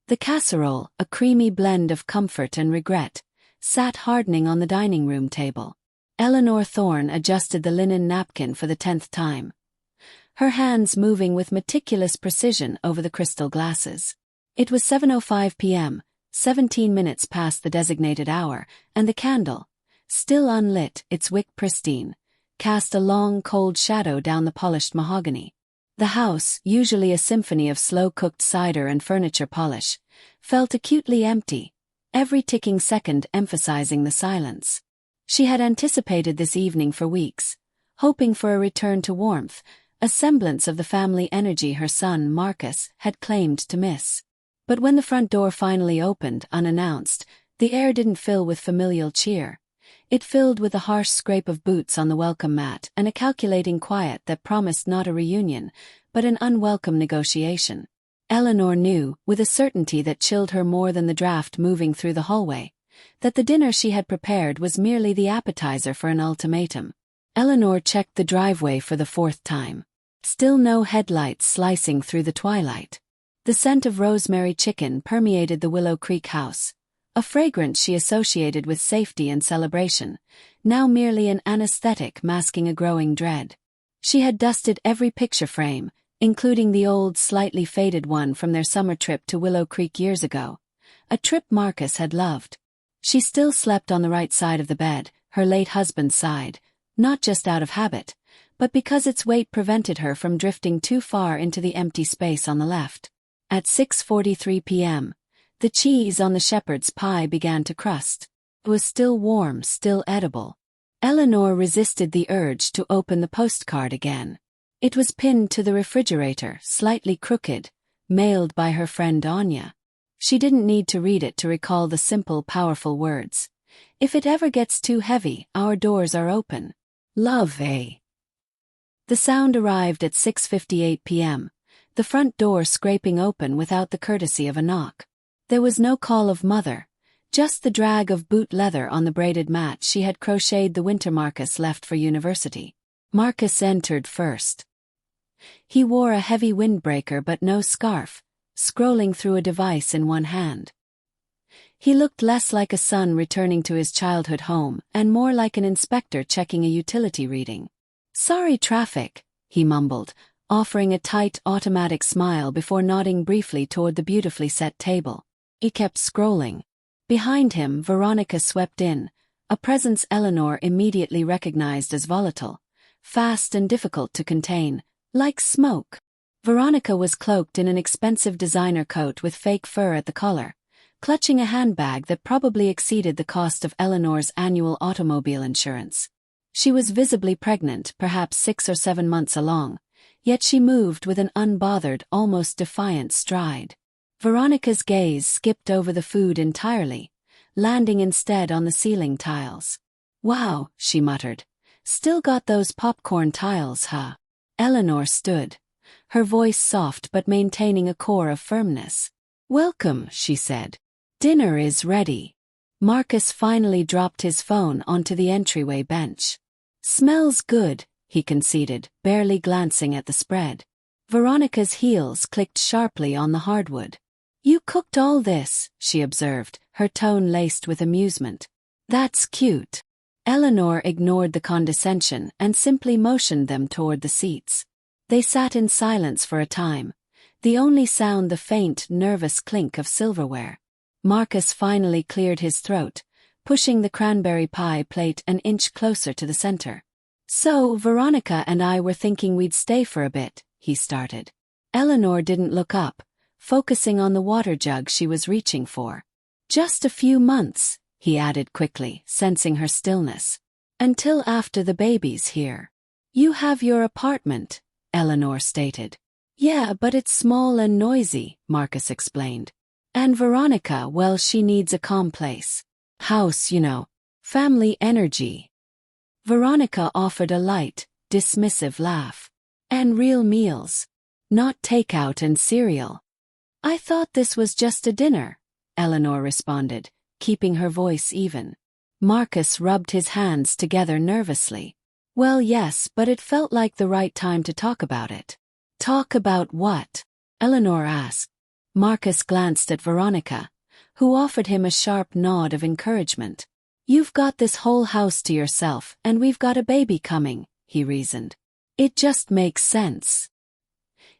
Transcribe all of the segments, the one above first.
The casserole, a creamy blend of comfort and regret, sat hardening on the dining room table. Eleanor Thorne adjusted the linen napkin for the 10th time, her hands moving with meticulous precision over the crystal glasses. It was 7:05 p.m., 17 minutes past the designated hour, and the candle, still unlit, its wick pristine, cast a long, cold shadow down the polished mahogany. The house, usually a symphony of slow-cooked cider and furniture polish, felt acutely empty, every ticking second emphasizing the silence. She had anticipated this evening for weeks, hoping for a return to warmth, a semblance of the family energy her son, Marcus, had claimed to miss. But when the front door finally opened, unannounced, the air didn't fill with familial cheer. It filled with the harsh scrape of boots on the welcome mat and a calculating quiet that promised not a reunion, but an unwelcome negotiation. Eleanor knew, with a certainty that chilled her more than the draft moving through the hallway, that the dinner she had prepared was merely the appetizer for an ultimatum. Eleanor checked the driveway for the 4th time. Still no headlights slicing through the twilight. The scent of rosemary chicken permeated the Willow Creek house, a fragrance she associated with safety and celebration, now merely an anesthetic masking a growing dread. She had dusted every picture frame, including the old, slightly faded one from their summer trip to Willow Creek years ago, a trip Marcus had loved. She still slept on the right side of the bed, her late husband's side, not just out of habit, but because its weight prevented her from drifting too far into the empty space on the left. At 6:43 p.m., the cheese on the shepherd's pie began to crust. It was still warm, still edible. Eleanor resisted the urge to open the postcard again. It was pinned to the refrigerator, slightly crooked, mailed by her friend Anya. She didn't need to read it to recall the simple, powerful words. If it ever gets too heavy, our doors are open. Love, eh? The sound arrived at 6:58 p.m., the front door scraping open without the courtesy of a knock. There was no call of mother, just the drag of boot leather on the braided mat she had crocheted the winter Marcus left for university. Marcus entered first. He wore a heavy windbreaker but no scarf, scrolling through a device in one hand. He looked less like a son returning to his childhood home and more like an inspector checking a utility reading. "Sorry, traffic," he mumbled, offering a tight, automatic smile before nodding briefly toward the beautifully set table. He kept scrolling. Behind him, Veronica swept in, a presence Eleanor immediately recognized as volatile, fast and difficult to contain, like smoke. Veronica was cloaked in an expensive designer coat with fake fur at the collar, clutching a handbag that probably exceeded the cost of Eleanor's annual automobile insurance. She was visibly pregnant, perhaps 6 or 7 months along, yet she moved with an unbothered, almost defiant stride. Veronica's gaze skipped over the food entirely, landing instead on the ceiling tiles. "Wow," she muttered. "Still got those popcorn tiles, huh?" Eleanor stood, her voice soft but maintaining a core of firmness. "Welcome," she said. "Dinner is ready." Marcus finally dropped his phone onto the entryway bench. "Smells good," he conceded, barely glancing at the spread. Veronica's heels clicked sharply on the hardwood. "You cooked all this," she observed, her tone laced with amusement. "That's cute." Eleanor ignored the condescension and simply motioned them toward the seats. They sat in silence for a time, the only sound the faint, nervous clink of silverware. Marcus finally cleared his throat, pushing the cranberry pie plate an inch closer to the center. "So, Veronica and I were thinking we'd stay for a bit," he started. Eleanor didn't look up, focusing on the water jug she was reaching for. "Just a few months," he added quickly, sensing her stillness. "Until after the baby's here." "You have your apartment," Eleanor stated. "Yeah, but it's small and noisy," Marcus explained. "And Veronica, well, she needs a calm place. House, you know. Family energy." Veronica offered a light, dismissive laugh. "And real meals. Not takeout and cereal." "I thought this was just a dinner," Eleanor responded, keeping her voice even. Marcus rubbed his hands together nervously. "Well, yes, but it felt like the right time to talk about it." "Talk about what?" Eleanor asked. Marcus glanced at Veronica, who offered him a sharp nod of encouragement. "You've got this whole house to yourself and we've got a baby coming," he reasoned. "It just makes sense."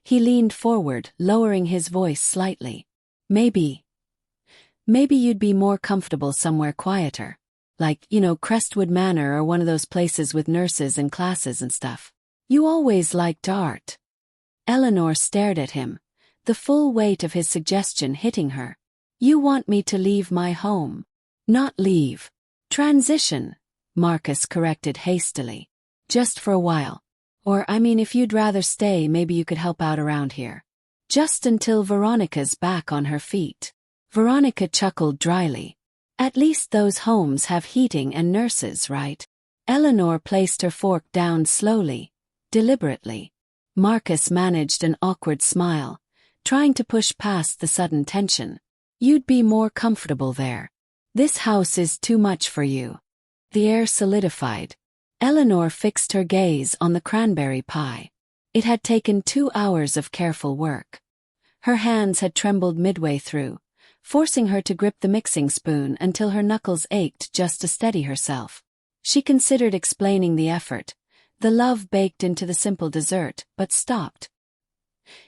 He leaned forward, lowering his voice slightly. Maybe you'd be more comfortable somewhere quieter. Like, Crestwood Manor or one of those places with nurses and classes and stuff. You always liked art." Eleanor stared at him, the full weight of his suggestion hitting her. "You want me to leave my home." "Not leave. Transition," Marcus corrected hastily. "Just for a while. Or, if you'd rather stay, maybe you could help out around here. Just until Veronica's back on her feet." Veronica chuckled dryly. "At least those homes have heating and nurses, right?" Eleanor placed her fork down slowly, deliberately. Marcus managed an awkward smile, trying to push past the sudden tension. "You'd be more comfortable there. This house is too much for you." The air solidified. Eleanor fixed her gaze on the cranberry pie. It had taken 2 hours of careful work. Her hands had trembled midway through, forcing her to grip the mixing spoon until her knuckles ached just to steady herself. She considered explaining the effort, the love baked into the simple dessert, but stopped.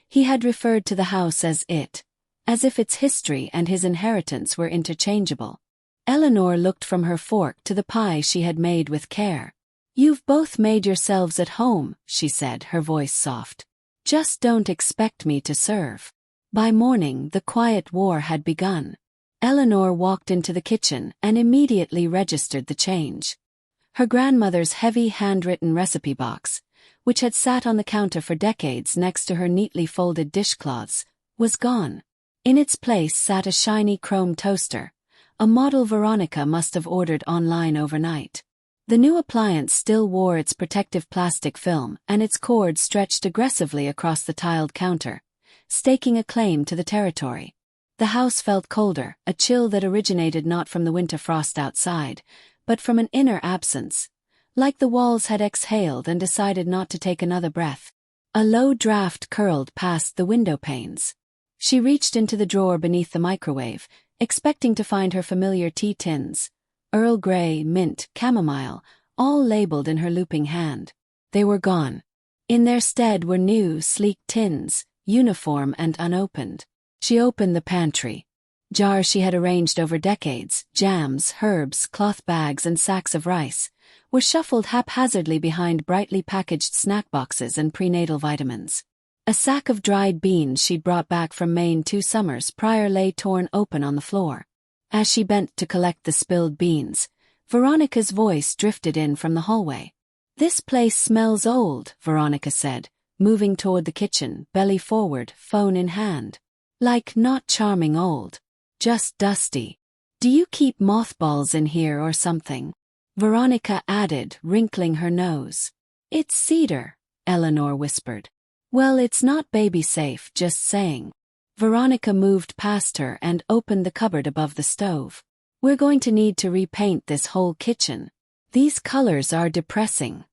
He had referred to the house as it, as if its history and his inheritance were interchangeable. Eleanor looked from her fork to the pie she had made with care. "You've both made yourselves at home," she said, her voice soft. "Just don't expect me to serve." By morning, the quiet war had begun. Eleanor walked into the kitchen and immediately registered the change. Her grandmother's heavy handwritten recipe box, which had sat on the counter for decades next to her neatly folded dishcloths, was gone. In its place sat a shiny chrome toaster, a model Veronica must have ordered online overnight. The new appliance still wore its protective plastic film, and its cord stretched aggressively across the tiled counter, staking a claim to the territory. The house felt colder, a chill that originated not from the winter frost outside, but from an inner absence, like the walls had exhaled and decided not to take another breath. A low draft curled past the window panes. She reached into the drawer beneath the microwave, expecting to find her familiar tea tins, Earl Grey, mint, chamomile, all labeled in her looping hand. They were gone. In their stead were new, sleek tins, uniform and unopened. She opened the pantry. Jars she had arranged over decades, jams, herbs, cloth bags and sacks of rice, were shuffled haphazardly behind brightly packaged snack boxes and prenatal vitamins. A sack of dried beans she'd brought back from Maine 2 summers prior lay torn open on the floor. As she bent to collect the spilled beans, Veronica's voice drifted in from the hallway. "This place smells old," Veronica said, moving toward the kitchen, belly forward, phone in hand. "Like not charming old. Just dusty. Do you keep mothballs in here or something?" Veronica added, wrinkling her nose. "It's cedar," Eleanor whispered. "Well, it's not baby safe, just saying." Veronica moved past her and opened the cupboard above the stove. "We're going to need to repaint this whole kitchen. These colors are depressing."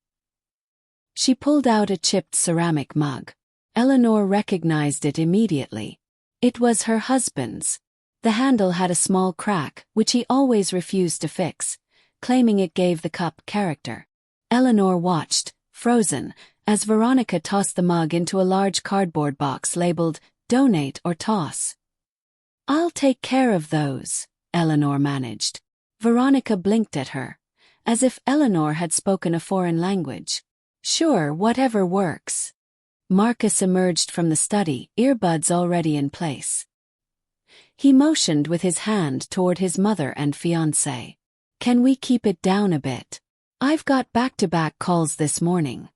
She pulled out a chipped ceramic mug. Eleanor recognized it immediately. It was her husband's. The handle had a small crack, which he always refused to fix, claiming it gave the cup character. Eleanor watched, frozen, as Veronica tossed the mug into a large cardboard box labeled, "Donate or Toss." "I'll take care of those," Eleanor managed. Veronica blinked at her, as if Eleanor had spoken a foreign language. "Sure, whatever works." Marcus emerged from the study, earbuds already in place. He motioned with his hand toward his mother and fiancée. "Can we keep it down a bit? I've got back-to-back calls this morning."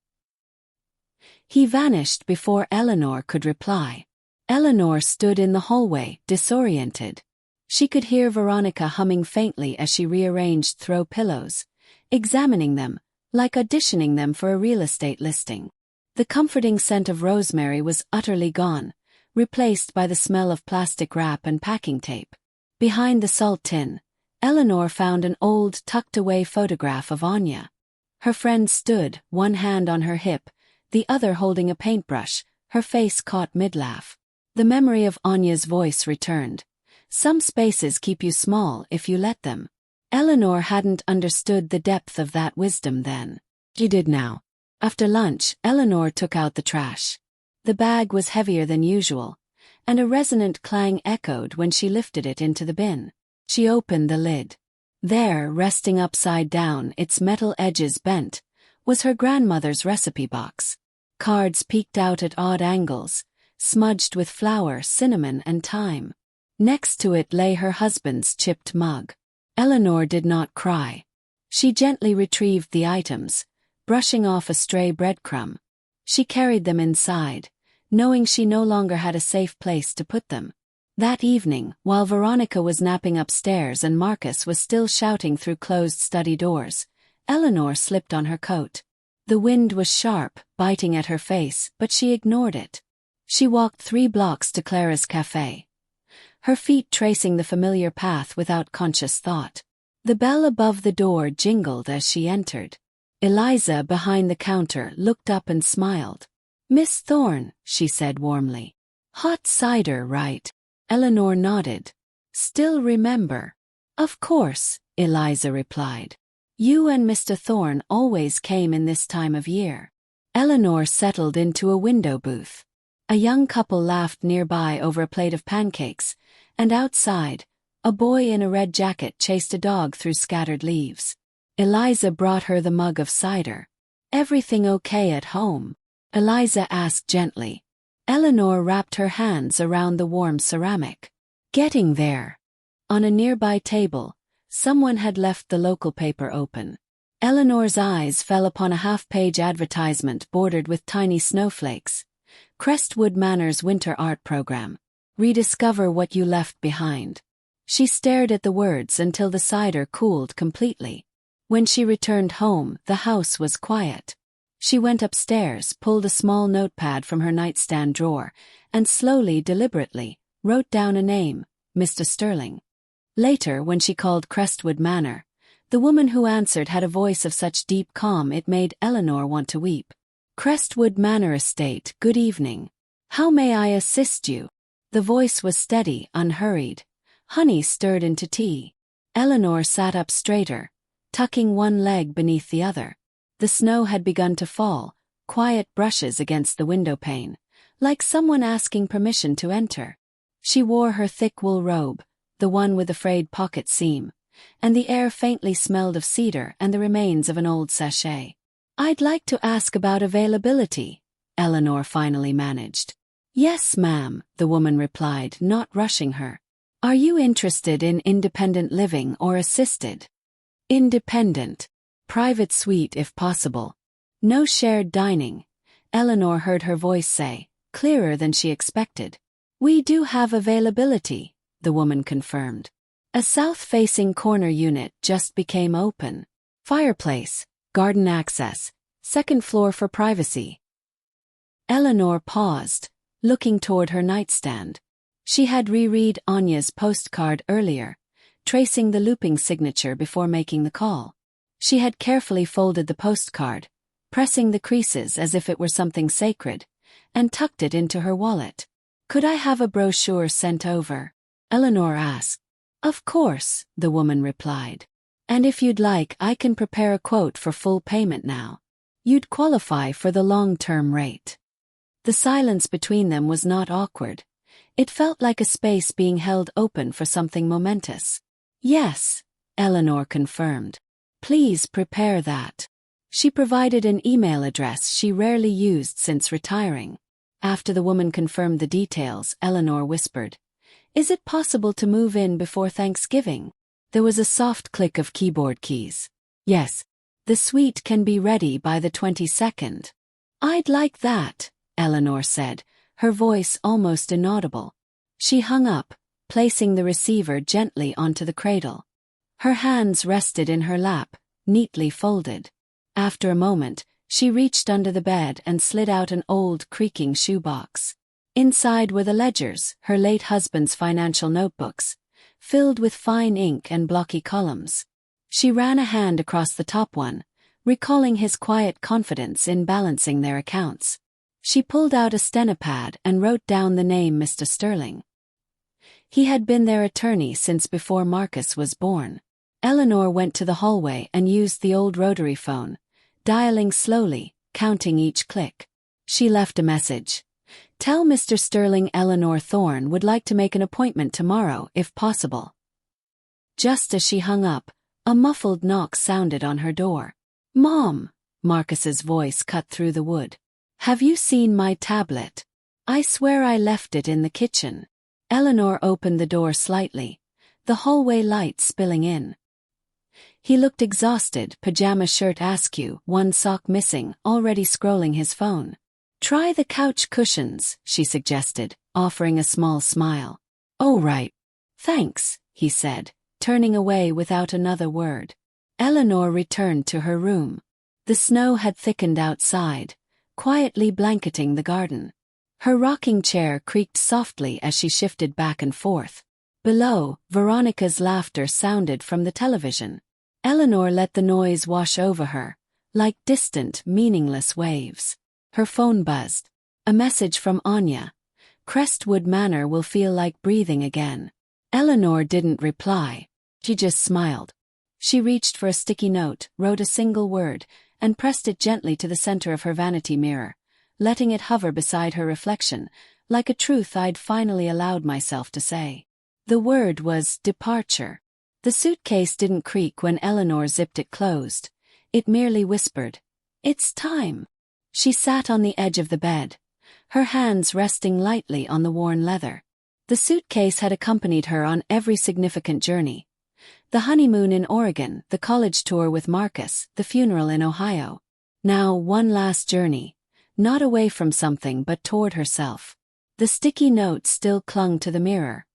He vanished before Eleanor could reply. Eleanor stood in the hallway, disoriented. She could hear Veronica humming faintly as she rearranged throw pillows, examining them, like auditioning them for a real estate listing. The comforting scent of rosemary was utterly gone, replaced by the smell of plastic wrap and packing tape. Behind the salt tin, Eleanor found an old, tucked-away photograph of Anya. Her friend stood, one hand on her hip, the other holding a paintbrush, her face caught mid-laugh. The memory of Anya's voice returned. Some spaces keep you small if you let them. Eleanor hadn't understood the depth of that wisdom then. She did now. After lunch, Eleanor took out the trash. The bag was heavier than usual, and a resonant clang echoed when she lifted it into the bin. She opened the lid. There, resting upside down, its metal edges bent, was her grandmother's recipe box. Cards peeked out at odd angles, smudged with flour, cinnamon, and thyme. Next to it lay her husband's chipped mug. Eleanor did not cry. She gently retrieved the items, brushing off a stray breadcrumb. She carried them inside, knowing she no longer had a safe place to put them. That evening, while Veronica was napping upstairs and Marcus was still shouting through closed study doors, Eleanor slipped on her coat. The wind was sharp, biting at her face, but she ignored it. She walked 3 blocks to Clara's cafe, her feet tracing the familiar path without conscious thought. The bell above the door jingled as she entered. Eliza, behind the counter, looked up and smiled. "Miss Thorne," she said warmly. "Hot cider, right?" Eleanor nodded. "Still remember?" "Of course," Eliza replied. "You and Mr. Thorne always came in this time of year." Eleanor settled into a window booth. A young couple laughed nearby over a plate of pancakes, and outside, a boy in a red jacket chased a dog through scattered leaves. Eliza brought her the mug of cider. "Everything okay at home?" Eliza asked gently. Eleanor wrapped her hands around the warm ceramic. "Getting there." On a nearby table, someone had left the local paper open. Eleanor's eyes fell upon a half-page advertisement bordered with tiny snowflakes. Crestwood Manor's winter art program. Rediscover what you left behind. She stared at the words until the cider cooled completely. When she returned home, the house was quiet. She went upstairs, pulled a small notepad from her nightstand drawer, and slowly, deliberately, wrote down a name, Mr. Sterling. Later, when she called Crestwood Manor, the woman who answered had a voice of such deep calm it made Eleanor want to weep. "Crestwood Manor Estate, good evening. How may I assist you?" The voice was steady, unhurried. Honey stirred into tea. Eleanor sat up straighter, tucking one leg beneath the other. The snow had begun to fall, quiet brushes against the window pane, like someone asking permission to enter. She wore her thick wool robe, the one with the frayed pocket seam, and the air faintly smelled of cedar and the remains of an old sachet. "I'd like to ask about availability," Eleanor finally managed. "Yes, ma'am," the woman replied, not rushing her. "Are you interested in independent living or assisted?" "Independent. Private suite if possible. No shared dining," Eleanor heard her voice say, clearer than she expected. "We do have availability," the woman confirmed. A south-facing corner unit just became open. Fireplace, garden access, second floor for privacy. Eleanor paused, looking toward her nightstand. She had reread Anya's postcard earlier, tracing the looping signature before making the call. She had carefully folded the postcard, pressing the creases as if it were something sacred, and tucked it into her wallet. "Could I have a brochure sent over?" Eleanor asked. "Of course," the woman replied. "And if you'd like, I can prepare a quote for full payment now. You'd qualify for the long-term rate." The silence between them was not awkward. It felt like a space being held open for something momentous. "Yes," Eleanor confirmed. "Please prepare that." She provided an email address she rarely used since retiring. After the woman confirmed the details, Eleanor whispered, "Is it possible to move in before Thanksgiving?" There was a soft click of keyboard keys. "Yes. The suite can be ready by the 22nd. "I'd like that," Eleanor said, her voice almost inaudible. She hung up, placing the receiver gently onto the cradle. Her hands rested in her lap, neatly folded. After a moment, she reached under the bed and slid out an old, creaking shoebox. Inside were the ledgers, her late husband's financial notebooks, filled with fine ink and blocky columns. She ran a hand across the top one, recalling his quiet confidence in balancing their accounts. She pulled out a stenopad and wrote down the name Mr. Sterling. He had been their attorney since before Marcus was born. Eleanor went to the hallway and used the old rotary phone, dialing slowly, counting each click. She left a message. "Tell Mr. Sterling Eleanor Thorne would like to make an appointment tomorrow if possible." Just as she hung up, a muffled knock sounded on her door. "Mom," Marcus's voice cut through the wood. "Have you seen my tablet? I swear I left it in the kitchen." Eleanor opened the door slightly, the hallway light spilling in. He looked exhausted, pajama shirt askew, one sock missing, already scrolling his phone. "Try the couch cushions," she suggested, offering a small smile. "Oh right. Thanks," he said, turning away without another word. Eleanor returned to her room. The snow had thickened outside, quietly blanketing the garden. Her rocking chair creaked softly as she shifted back and forth. Below, Veronica's laughter sounded from the television. Eleanor let the noise wash over her, like distant, meaningless waves. Her phone buzzed. A message from Anya. "Crestwood Manor will feel like breathing again." Eleanor didn't reply. She just smiled. She reached for a sticky note, wrote a single word, and pressed it gently to the center of her vanity mirror, letting it hover beside her reflection, like a truth I'd finally allowed myself to say. The word was departure. The suitcase didn't creak when Eleanor zipped it closed. It merely whispered, "It's time." She sat on the edge of the bed, her hands resting lightly on the worn leather. The suitcase had accompanied her on every significant journey. The honeymoon in Oregon, the college tour with Marcus, the funeral in Ohio. Now one last journey, not away from something but toward herself. The sticky note still clung to the mirror.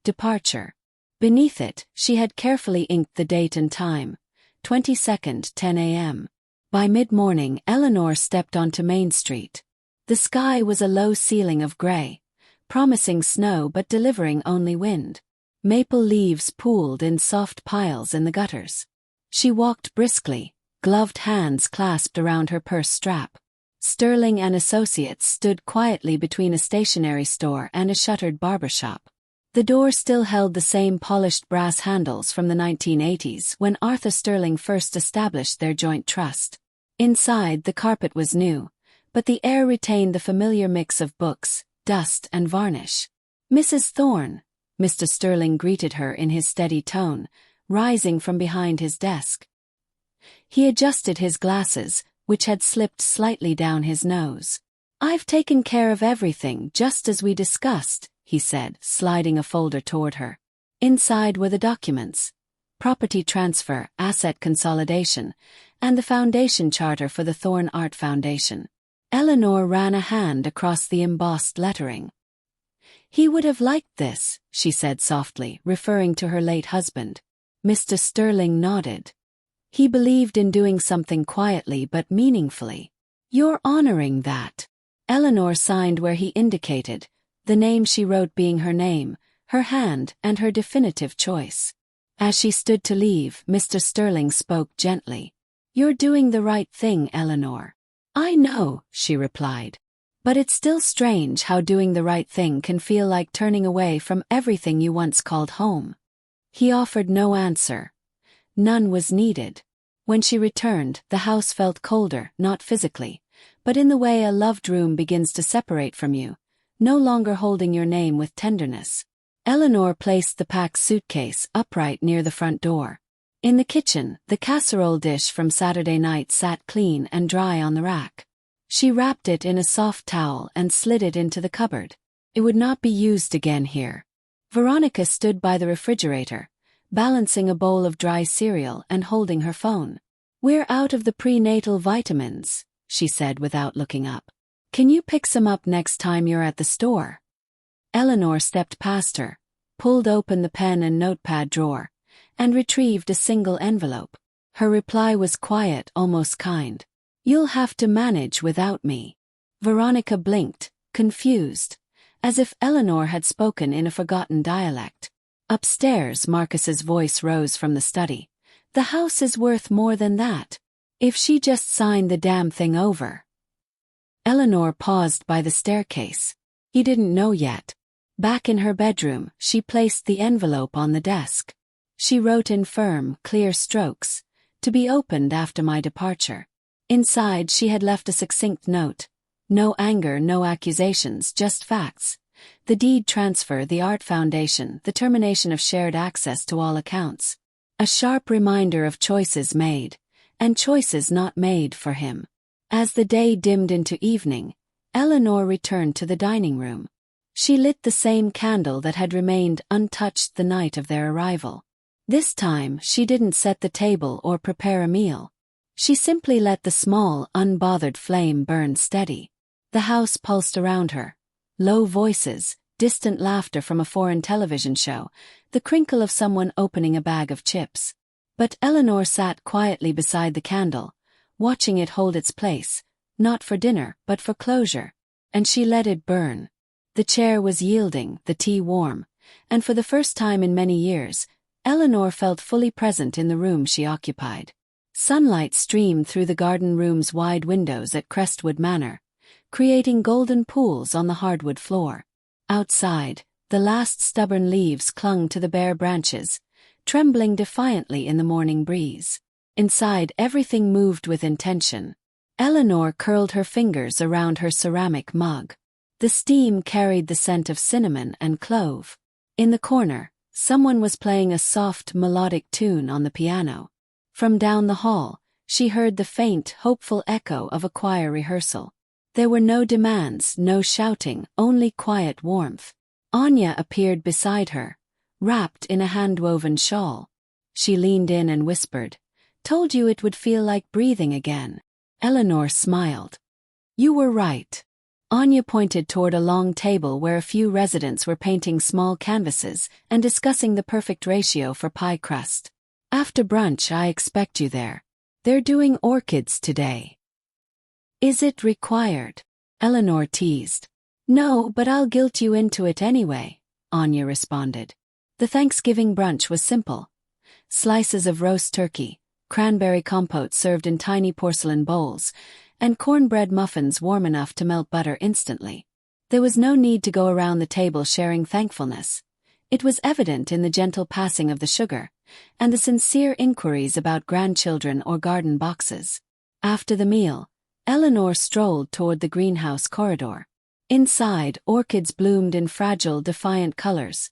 Departure. Beneath it, she had carefully inked the date and time, 22nd, 10 a.m. By mid-morning, Eleanor stepped onto Main Street. The sky was a low ceiling of gray, promising snow but delivering only wind. Maple leaves pooled in soft piles in the gutters. She walked briskly, gloved hands clasped around her purse strap. Sterling and Associates stood quietly between a stationery store and a shuttered barber shop. The door still held the same polished brass handles from the 1980s when Arthur Sterling first established their joint trust. Inside, the carpet was new, but the air retained the familiar mix of books, dust and varnish. "Mrs. Thorne," Mr. Sterling greeted her in his steady tone, rising from behind his desk. He adjusted his glasses, which had slipped slightly down his nose. "I've taken care of everything just as we discussed," he said, sliding a folder toward her. Inside were the documents: property transfer, asset consolidation, and the foundation charter for the Thorne Art Foundation. Eleanor ran a hand across the embossed lettering. "He would have liked this," she said softly, referring to her late husband. Mr. Sterling nodded. He believed in doing something quietly but meaningfully. "You're honoring that." Eleanor signed where he indicated, the name she wrote being her name, her hand, and her definitive choice. As she stood to leave, Mr. Sterling spoke gently. "You're doing the right thing, Eleanor." "I know," she replied. "But it's still strange how doing the right thing can feel like turning away from everything you once called home." He offered no answer. None was needed. When she returned, the house felt colder, not physically, but in the way a loved room begins to separate from you, no longer holding your name with tenderness. Eleanor placed the packed suitcase upright near the front door. In the kitchen, the casserole dish from Saturday night sat clean and dry on the rack. She wrapped it in a soft towel and slid it into the cupboard. It would not be used again here. Veronica stood by the refrigerator, balancing a bowl of dry cereal and holding her phone. "We're out of the prenatal vitamins," she said without looking up. "Can you pick some up next time you're at the store?" Eleanor stepped past her, pulled open the pen and notepad drawer, and retrieved a single envelope. Her reply was quiet, almost kind. "You'll have to manage without me." Veronica blinked, confused, as if Eleanor had spoken in a forgotten dialect. Upstairs, Marcus's voice rose from the study. "The house is worth more than that. If she just signed the damn thing over." Eleanor paused by the staircase. He didn't know yet. Back in her bedroom, she placed the envelope on the desk. She wrote in firm, clear strokes, "To be opened after my departure." Inside she had left a succinct note. No anger, no accusations, just facts. The deed transfer, the art foundation, the termination of shared access to all accounts. A sharp reminder of choices made, and choices not made for him. As the day dimmed into evening, Eleanor returned to the dining room. She lit the same candle that had remained untouched the night of their arrival. This time she didn't set the table or prepare a meal. She simply let the small, unbothered flame burn steady. The house pulsed around her. Low voices, distant laughter from a foreign television show, the crinkle of someone opening a bag of chips. But Eleanor sat quietly beside the candle, watching it hold its place, not for dinner, but for closure. And she let it burn. The chair was yielding, the tea warm, and for the first time in many years, Eleanor felt fully present in the room she occupied. Sunlight streamed through the garden room's wide windows at Crestwood Manor, creating golden pools on the hardwood floor. Outside, the last stubborn leaves clung to the bare branches, trembling defiantly in the morning breeze. Inside, everything moved with intention. Eleanor curled her fingers around her ceramic mug. The steam carried the scent of cinnamon and clove. In the corner, someone was playing a soft, melodic tune on the piano. From down the hall, she heard the faint, hopeful echo of a choir rehearsal. There were no demands, no shouting, only quiet warmth. Anya appeared beside her, wrapped in a hand-woven shawl. She leaned in and whispered, "Told you it would feel like breathing again." Eleanor smiled. "You were right." Anya pointed toward a long table where a few residents were painting small canvases and discussing the perfect ratio for pie crust. "After brunch I expect you there. They're doing orchids today." "Is it required?" Eleanor teased. "No, but I'll guilt you into it anyway," Anya responded. The Thanksgiving brunch was simple. Slices of roast turkey, cranberry compote served in tiny porcelain bowls, and cornbread muffins warm enough to melt butter instantly. There was no need to go around the table sharing thankfulness. It was evident in the gentle passing of the sugar, and the sincere inquiries about grandchildren or garden boxes. After the meal, Eleanor strolled toward the greenhouse corridor. Inside, orchids bloomed in fragile, defiant colors: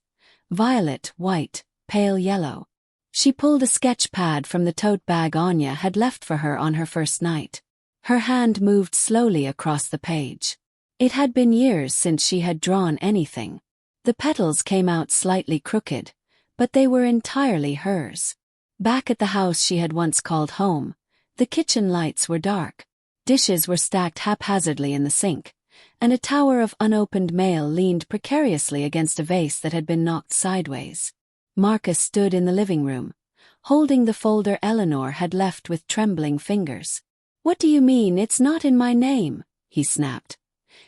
violet, white, pale yellow. She pulled a sketch pad from the tote bag Anya had left for her on her first night. Her hand moved slowly across the page. It had been years since she had drawn anything. The petals came out slightly crooked, but they were entirely hers. Back at the house she had once called home, the kitchen lights were dark. Dishes were stacked haphazardly in the sink, and a tower of unopened mail leaned precariously against a vase that had been knocked sideways. Marcus stood in the living room, holding the folder Eleanor had left with trembling fingers. "What do you mean, it's not in my name?" he snapped,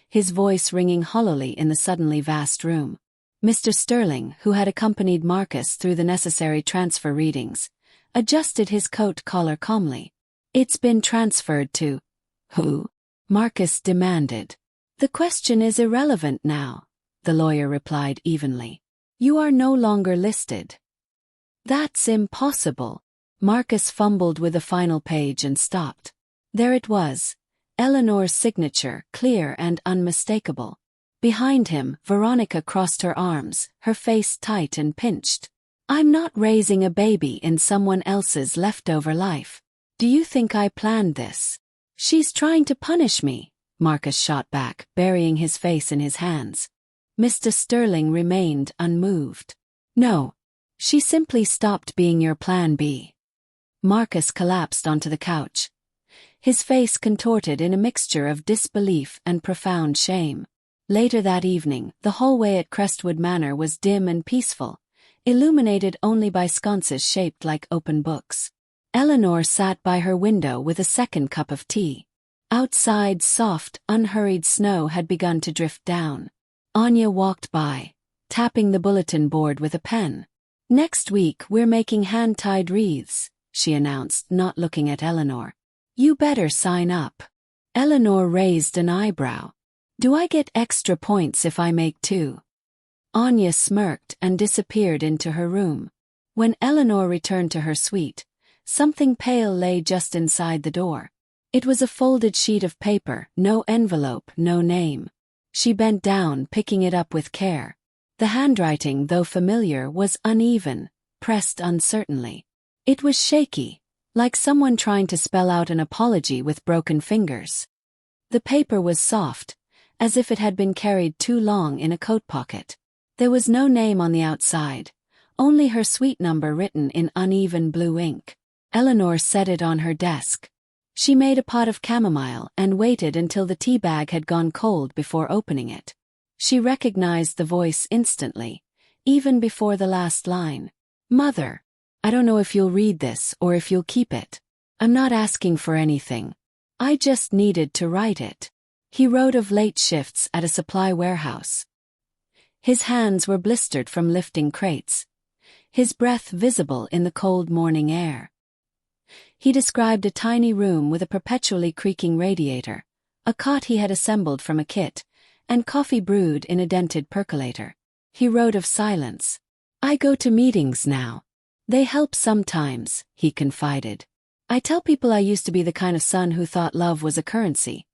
his voice ringing hollowly in the suddenly vast room. Mr. Sterling, who had accompanied Marcus through the necessary transfer readings, adjusted his coat collar calmly. "It's been transferred to—" "Who?" Marcus demanded. "The question is irrelevant now," the lawyer replied evenly. "You are no longer listed." "That's impossible." Marcus fumbled with the final page and stopped. There it was, Eleanor's signature, clear and unmistakable. Behind him, Veronica crossed her arms, her face tight and pinched. "I'm not raising a baby in someone else's leftover life. Do you think I planned this?" "She's trying to punish me," Marcus shot back, burying his face in his hands. Mr. Sterling remained unmoved. "No. She simply stopped being your plan B." Marcus collapsed onto the couch, his face contorted in a mixture of disbelief and profound shame. Later that evening, the hallway at Crestwood Manor was dim and peaceful, illuminated only by sconces shaped like open books. Eleanor sat by her window with a second cup of tea. Outside, soft, unhurried snow had begun to drift down. Anya walked by, tapping the bulletin board with a pen. "Next week we're making hand-tied wreaths," she announced, not looking at Eleanor. "You better sign up." Eleanor raised an eyebrow. Do I get extra points if I make 2? Anya smirked and disappeared into her room. When Eleanor returned to her suite, something pale lay just inside the door. It was a folded sheet of paper, no envelope, no name. She bent down, picking it up with care. The handwriting, though familiar, was uneven, pressed uncertainly. It was shaky, like someone trying to spell out an apology with broken fingers. The paper was soft, as if it had been carried too long in a coat pocket. There was no name on the outside, only her suite number written in uneven blue ink. Eleanor set it on her desk. She made a pot of chamomile and waited until the tea bag had gone cold before opening it. She recognized the voice instantly, even before the last line. Mother, I don't know if you'll read this or if you'll keep it. I'm not asking for anything. I just needed to write it. He wrote of late shifts at a supply warehouse. His hands were blistered from lifting crates, his breath visible in the cold morning air. He described a tiny room with a perpetually creaking radiator, a cot he had assembled from a kit, and coffee brewed in a dented percolator. He wrote of silence. I go to meetings now. They help sometimes, he confided. I tell people I used to be the kind of son who thought love was a currency,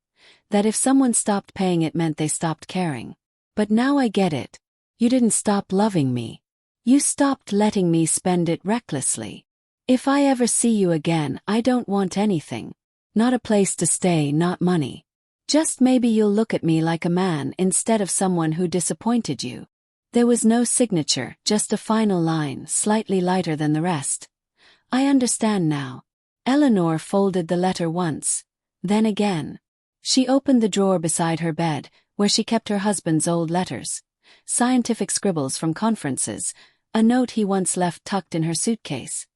that if someone stopped paying it meant they stopped caring. But now I get it. You didn't stop loving me. You stopped letting me spend it recklessly. If I ever see you again, I don't want anything. Not a place to stay, not money. Just maybe you'll look at me like a man instead of someone who disappointed you. There was no signature, just a final line, slightly lighter than the rest. I understand now. Eleanor folded the letter once, then again. She opened the drawer beside her bed, where she kept her husband's old letters, scientific scribbles from conferences, a note he once left tucked in her suitcase.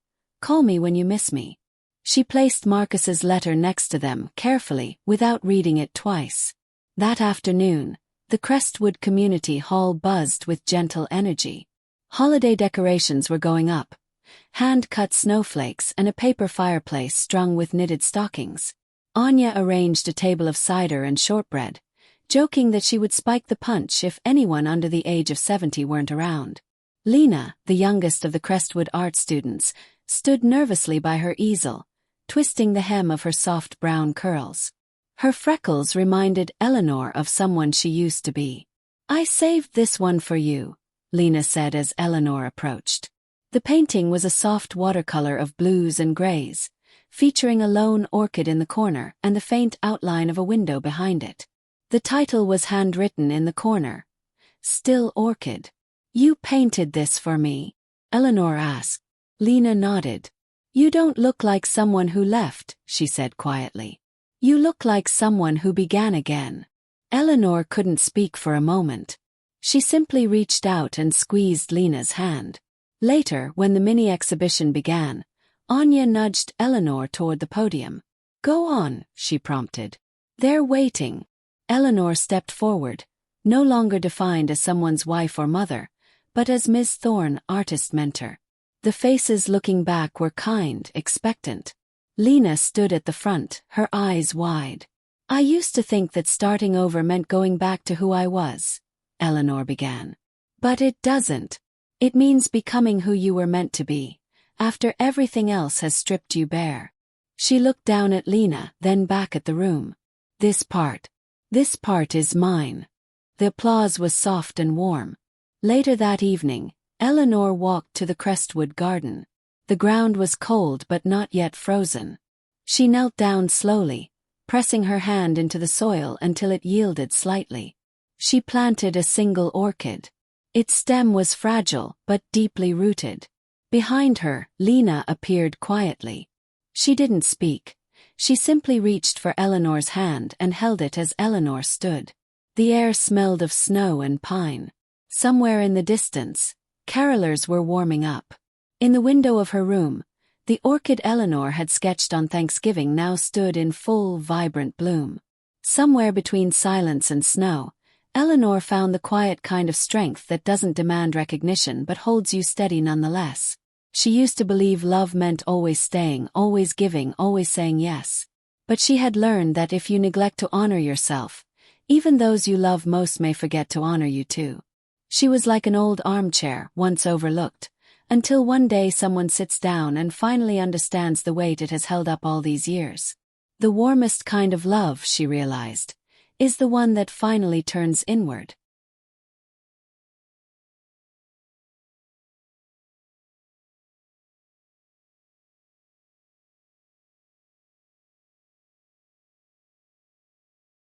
Call me when you miss me. She placed Marcus's letter next to them carefully, without reading it twice. That afternoon, the Crestwood Community Hall buzzed with gentle energy. Holiday decorations were going up, hand-cut snowflakes and a paper fireplace strung with knitted stockings. Anya arranged a table of cider and shortbread, joking that she would spike the punch if anyone under the age of 70 weren't around. Lena, the youngest of the Crestwood art students, stood nervously by her easel, twisting the hem of her soft brown curls. Her freckles reminded Eleanor of someone she used to be. I saved this one for you, Lena said as Eleanor approached. The painting was a soft watercolor of blues and grays, featuring a lone orchid in the corner and the faint outline of a window behind it. The title was handwritten in the corner. Still Orchid. You painted this for me? Eleanor asked. Lena nodded. You don't look like someone who left, she said quietly. You look like someone who began again. Eleanor couldn't speak for a moment. She simply reached out and squeezed Lena's hand. Later, when the mini-exhibition began, Anya nudged Eleanor toward the podium. Go on, she prompted. They're waiting. Eleanor stepped forward, no longer defined as someone's wife or mother, but as Ms. Thorne, artist mentor. The faces looking back were kind, expectant. Lena stood at the front, her eyes wide. I used to think that starting over meant going back to who I was, Eleanor began. But it doesn't. It means becoming who you were meant to be, after everything else has stripped you bare. She looked down at Lena, then back at the room. This part is mine. The applause was soft and warm. Later that evening, Eleanor walked to the Crestwood garden. The ground was cold but not yet frozen. She knelt down slowly, pressing her hand into the soil until it yielded slightly. She planted a single orchid. Its stem was fragile but deeply rooted. Behind her, Lena appeared quietly. She didn't speak. She simply reached for Eleanor's hand and held it as Eleanor stood. The air smelled of snow and pine. Somewhere in the distance, carolers were warming up. In the window of her room, the orchid Eleanor had sketched on Thanksgiving now stood in full, vibrant bloom. Somewhere between silence and snow, Eleanor found the quiet kind of strength that doesn't demand recognition but holds you steady nonetheless. She used to believe love meant always staying, always giving, always saying yes. But she had learned that if you neglect to honor yourself, even those you love most may forget to honor you too. She was like an old armchair, once overlooked, until one day someone sits down and finally understands the weight it has held up all these years. The warmest kind of love, she realized, is the one that finally turns inward.